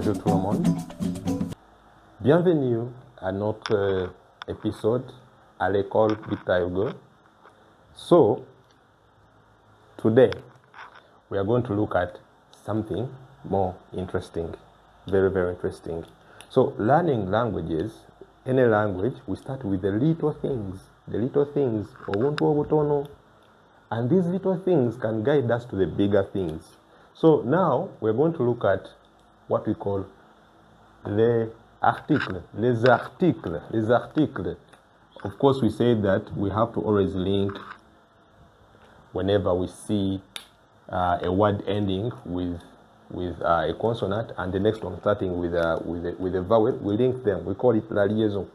Bonjour tout le monde. Bienvenue à notre épisode à l'école Victor Hugo. So, today we are going to look at something more interesting. Very, very interesting. So, learning languages, any language, we start with the little things. The little things, and these little things can guide us to the bigger things. So now we're going to look at what we call les articles. Of course, we say that we have to always link whenever we see a word ending with a consonant and the next one starting with a vowel. We link them. We call it la liaison.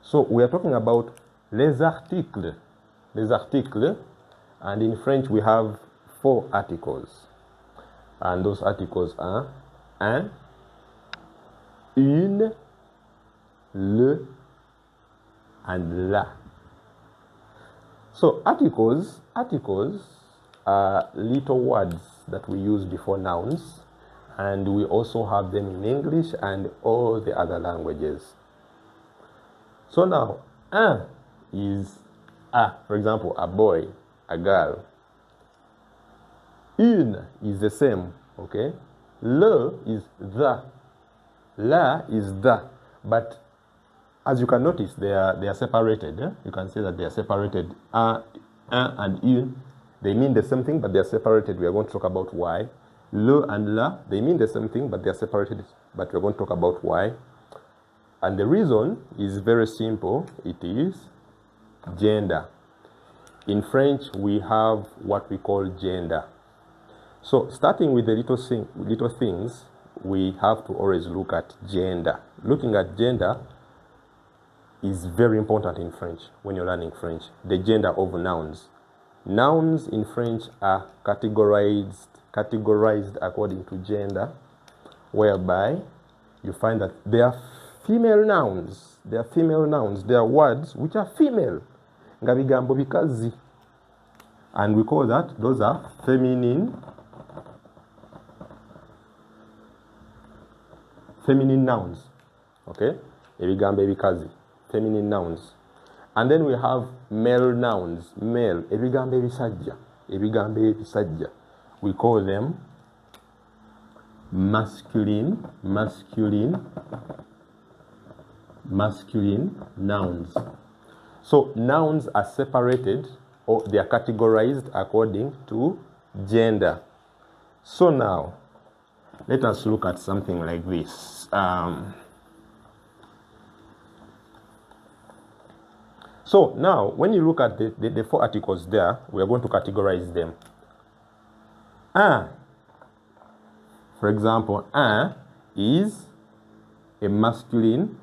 So we are talking about les articles. Les articles, and in French we have 4 articles. And those articles are un, une, le, and la. So articles are little words that we use before nouns, and we also have them in English and all the other languages. So now, un is for example, a boy, a girl. Une is the same, okay? Le is the. La is the. But as you can notice, they are separated. You can see that they are separated. Un and une, they mean the same thing, but they are separated. We are going to talk about why. Le and la, they mean the same thing, but they are separated. But we are going to talk about why. And the reason is very simple. It is gender. In French, we have what we call gender. So starting with the little things, we have to always look at gender. Looking at gender is very important in French when you're learning French. The gender of nouns. Nouns in French are categorized according to gender, whereby you find that they are female nouns. They are female nouns. They are words which are female. Ngabigambo bikazi. And we call that, those are feminine nouns. Okay? Ebigambo bikazi. Feminine nouns. And then we have male nouns. Male. Ebigambo bisajja. Ebigambo bisajja. We call them masculine nouns. So nouns are separated, or they are categorized according to gender. So now, let us look at something like this. So now, when you look at the 4 articles there, we are going to categorize them. Un, for example, un is a masculine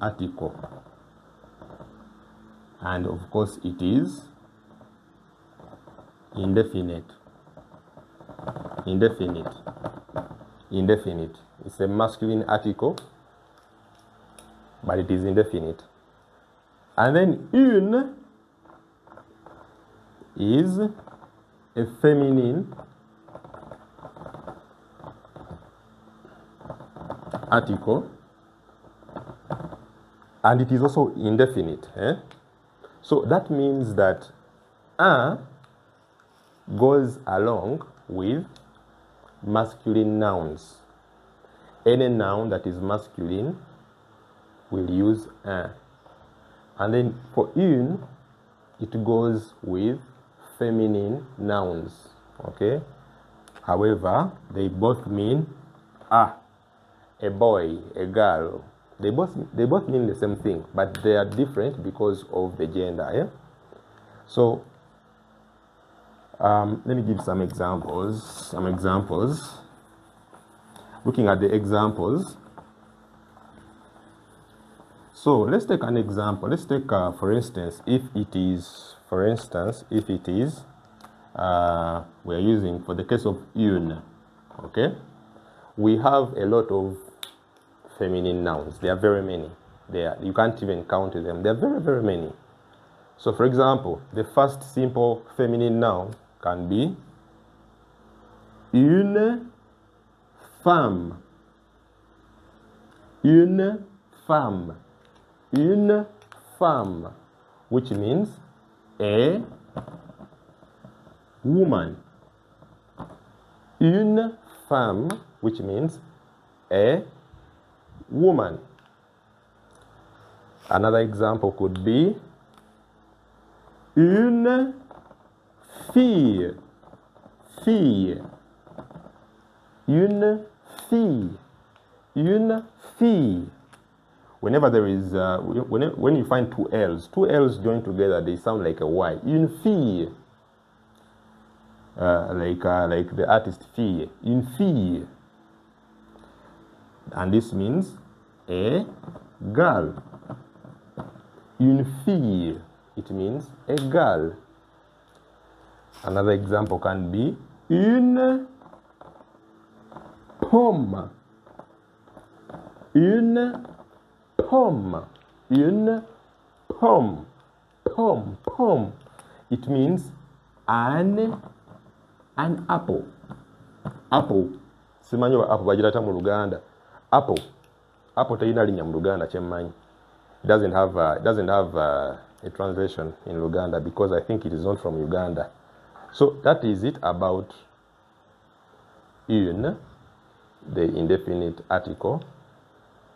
article, and of course it is indefinite. It's a masculine article, but it is indefinite. And then une is a feminine article, and it is also indefinite. So that means that un goes along with masculine nouns. Any noun that is masculine will use un. And then for une, it goes with feminine nouns. Okay? However, they both mean a boy, a girl. They both mean the same thing, but they are different because of the gender. So let me give some examples. Looking at the examples. So let's take an example. Let's take, for instance, if it is, we're using, for the case of une, okay? We have a lot of feminine nouns. There are very many. You can't even count them. There are very, very many. So for example, the first simple feminine noun can be une femme. Une femme. Une femme, which means a woman. Une femme, which means a woman. Another example could be une fille. Fille. Une fille. Une fille. Whenever there is, when you find two L's joined together, they sound like a Y. Une fille. Like the artist fille. Une fille. And this means a girl. Une fille. It means a girl. Another example can be une pomme. Une pomme. Une pomme. Pomme. Pomme. It means an apple. Apple. Simanyi apple bagirata mu Luganda. Apple. Apple teyina linnya mu Luganda kyemmanyi. It doesn't have a translation in Luganda because I think it is not from Uganda. So that is it about une, the indefinite article,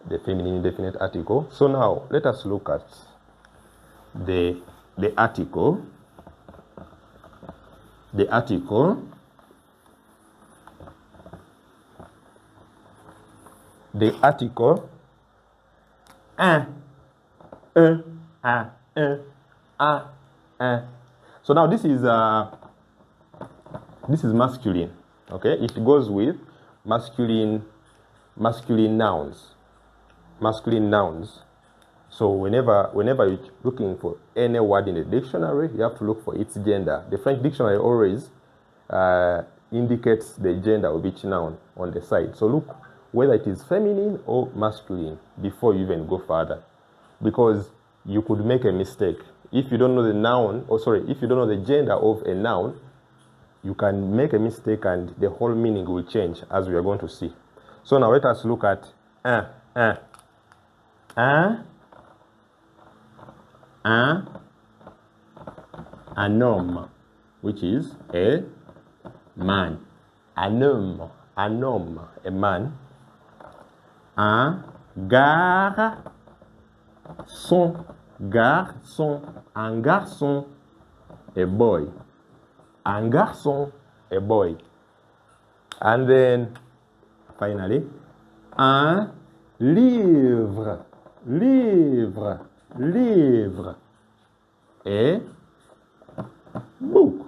the feminine indefinite article. So now let us look at the article. The article. The article. So now this is masculine. Okay, it goes with masculine nouns. Masculine nouns. So whenever you're looking for any word in the dictionary, you have to look for its gender. The French dictionary always indicates the gender of each noun on the side. So look whether it is feminine or masculine before you even go further, because you could make a mistake. If you don't know the noun, if you don't know the gender of a noun, you can make a mistake and the whole meaning will change, as we are going to see. So now let us look at un homme, which is a man. Un homme, a man. Un garçon, un garçon, a boy. Un garçon, a boy. And then finally, un livre, a book.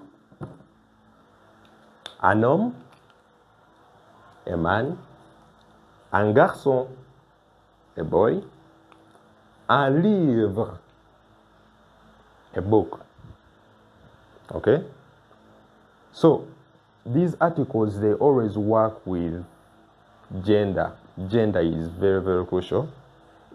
Un homme, a man. Un garçon, a boy. Un livre, a book. Okay? So, these articles, they always work with gender. Gender is very, very crucial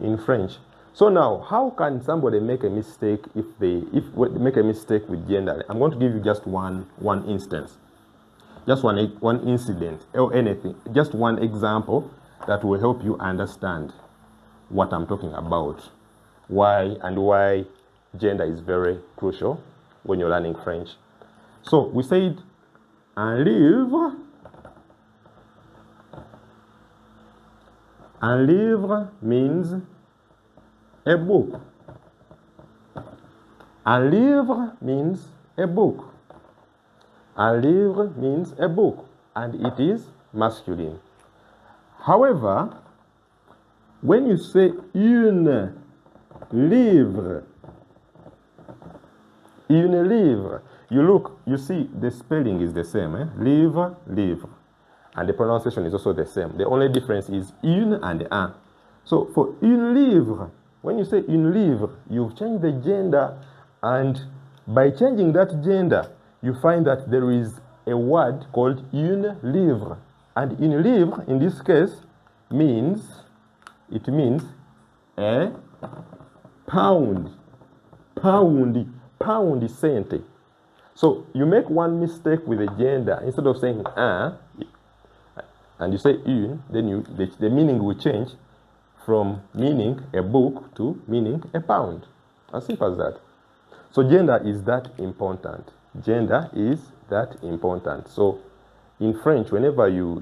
in French. So now, how can somebody make a mistake if make a mistake with gender? I'm going to give you just one instance. Just one incident or anything. Just one example that will help you understand what I'm talking about. Why gender is very crucial when you're learning French. So we said un livre. Un livre means a book. Un livre means a book. Un livre means a book, and it is masculine. However, when you say une livre, you see the spelling is the same. Livre, livre. And the pronunciation is also the same. The only difference is une and un. So for une livre, when you say une livre, you've changed the gender, and by changing that gender, you find that there is a word called une livre. And une livre, in this case, means a pound. pound sente. So you make one mistake with the gender. Instead of saying and you say une, then the meaning will change from meaning a book to meaning a pound. As simple as that. So gender is that important. Gender is that important. So in French, whenever you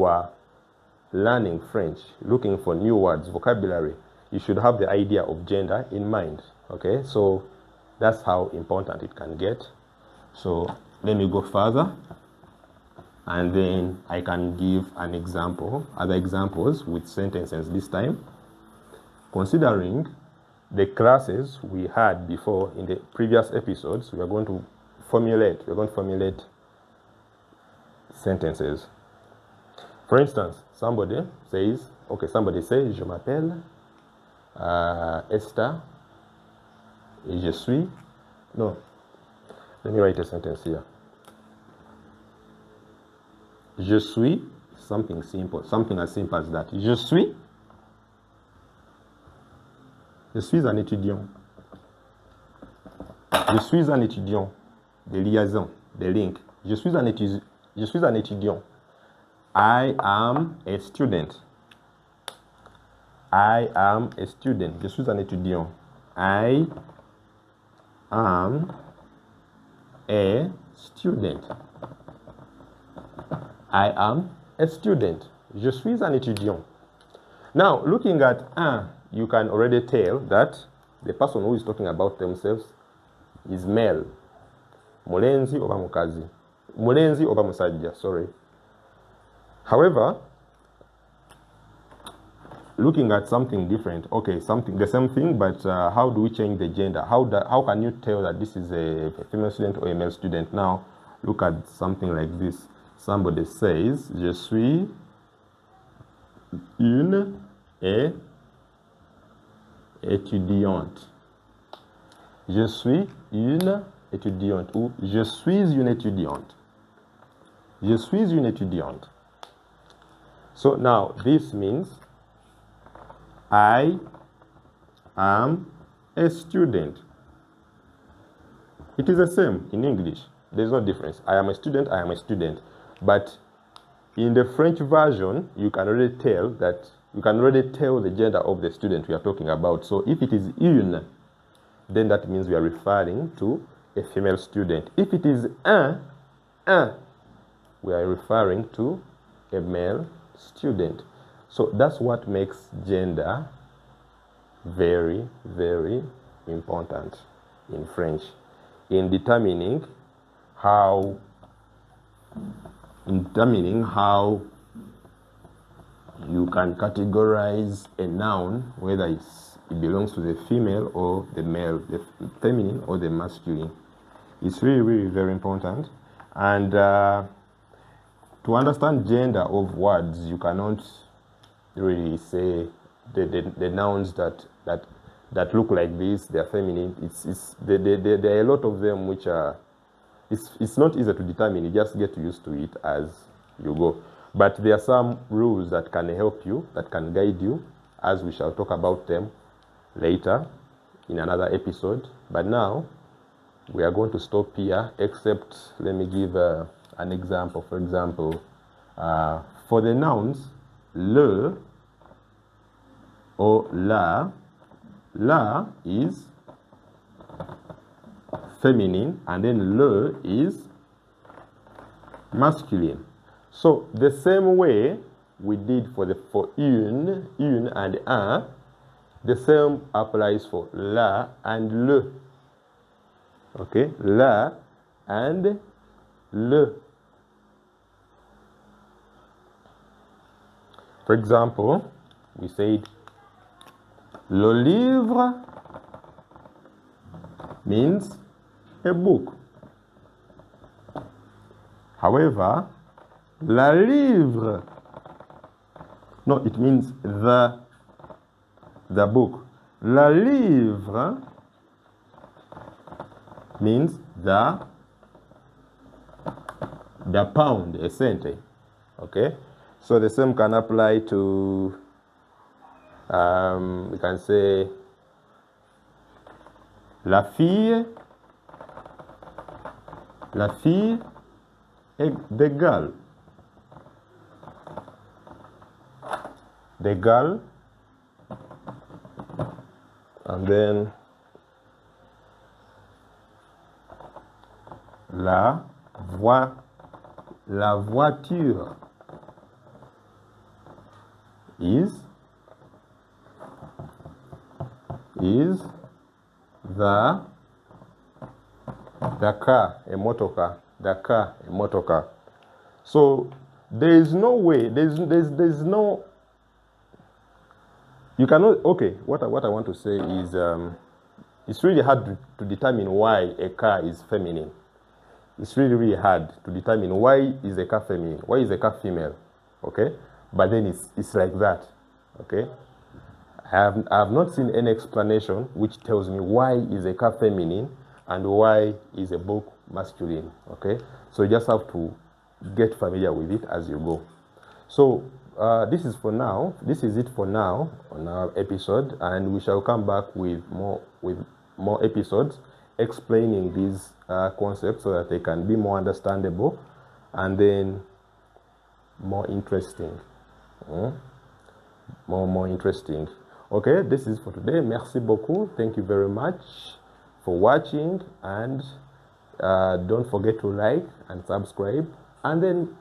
are learning French, looking for new words, vocabulary, you should have the idea of gender in mind. Okay, so that's how important it can get. So let me go further, and then I can give an example, other examples with sentences this time, considering the classes we had before in the previous episodes. We are going to formulate sentences. For instance, somebody says, je m'appelle Esther et je suis, no, let me write a sentence here. Je suis, something simple, something as simple as that. Je suis un étudiant. Je suis un étudiant. Des liaisons, des links. Je suis un étudiant. I am a student. I am a student. Je suis un étudiant. I am a student. I am a student. Je suis un étudiant. Now, looking at un, you can already tell that the person who is talking about themselves is male. Mulenzi oba mukazi. Mulenzi oba musajja, sorry. However, looking at something different, okay, something the same thing, but how do we change the gender? How can you tell that this is a female student or a male student? Now, look at something like this. Somebody says, je suis une étudiante. Je suis une étudiante, ou je suis une étudiante. Je suis une étudiante. So now this means I am a student. It is the same in English. There's no difference. I am a student, I am a student. But in the French version, you can already tell the gender of the student we are talking about. So if it is une, then that means we are referring to a female student. If it is un, we are referring to a male student. So that's what makes gender very, very important in French in determining how you can categorize a noun, whether it belongs to the female or the male, the feminine or the masculine. It's really, really very important. And to understand gender of words, you cannot really say the nouns that look like this, they're feminine. There are a lot of them which are, it's not easy to determine. You just get used to it as you go. But there are some rules that can help you, that can guide you, as we shall talk about them later in another episode. But now, we are going to stop here, except let me give an example. For example, for the nouns, le or la is feminine, and then le is masculine. So the same way we did for une and un, the same applies for la and le. Okay, la and le. For example, we said le livre means a book. However, la livre, no, it means the book. La livre means the pound, a cente. Okay, So the same can apply to, we can say, la fille est d'égal. D'égal. And then la voiture is the car, a motor car. The car, a motor car. So there is no way, there's no, you cannot, okay, what I want to say is, it's really hard to determine why a car is feminine. It's really, really hard to determine why is a car feminine, why is a car female, okay? But then it's like that, okay? I have not seen any explanation which tells me why is a car feminine and why is a book masculine, okay? So you just have to get familiar with it as you go. So this is for now. This is it for now on our episode, and we shall come back with more episodes explaining these concepts so that they can be more understandable and then more interesting. More interesting. Okay, this is for today. Merci beaucoup. Thank you very much for watching, and don't forget to like and subscribe, and then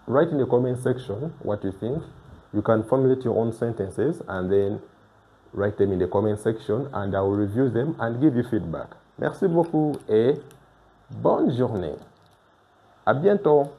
write in the comment section what you think. You can formulate your own sentences and then write them in the comment section, and I will review them and give you feedback. Merci beaucoup et bonne journée. À bientôt.